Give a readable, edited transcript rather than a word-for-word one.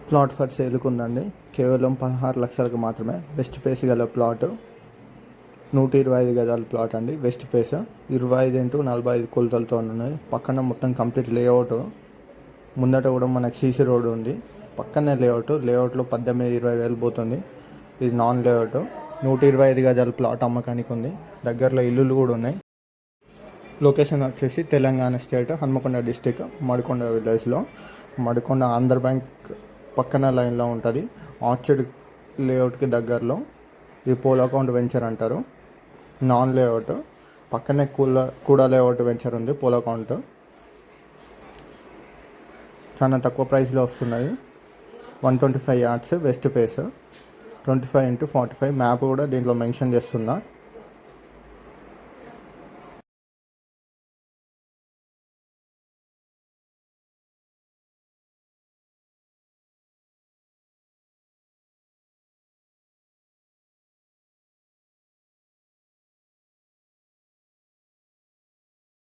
Plot for సేల్కి ఉందండి. కేవలం 16 లక్షలకు మాత్రమే. వెస్ట్ ఫేస్ గల ప్లాట్, 125 గజాల ప్లాట్ అండి. వెస్ట్ ఫేస్ 25 ఇంటూ 45 కొలతలతో ఉన్నాయి. పక్కన మొత్తం కంప్లీట్ లేఅవుట్. ముందట కూడా మనకి సీసీ రోడ్ ఉంది. పక్కనే లేఅవుట్లో 18-20 వేలు పోతుంది. ఇది నాన్ లేఅవుట్. 125 గజాల ప్లాట్ అమ్మకానికి ఉంది. దగ్గరలో ఇల్లులు కూడా ఉన్నాయి. లొకేషన్ వచ్చేసి తెలంగాణ స్టేట్, హన్మకొండ డిస్టిక్, మడికొండ విలేజ్లో. మడికొండ ఆంధ్ర బ్యాంక్ పక్కన లైన్లో ఉంటుంది. ఆర్చర్డ్ లేఅవుట్కి దగ్గరలో. ఇది పోలో అకౌంట్ వెంచర్ అంటారు. Non layout. పక్కనే కూడా లేఅవుట్ వెంచర్ ఉంది. పోలో అకౌంట్ చాలా తక్కువ ప్రైస్లో వస్తున్నది. 125 yards west face, 25 into 45. Map కూడా దీంట్లో మెన్షన్ చేస్తున్నా.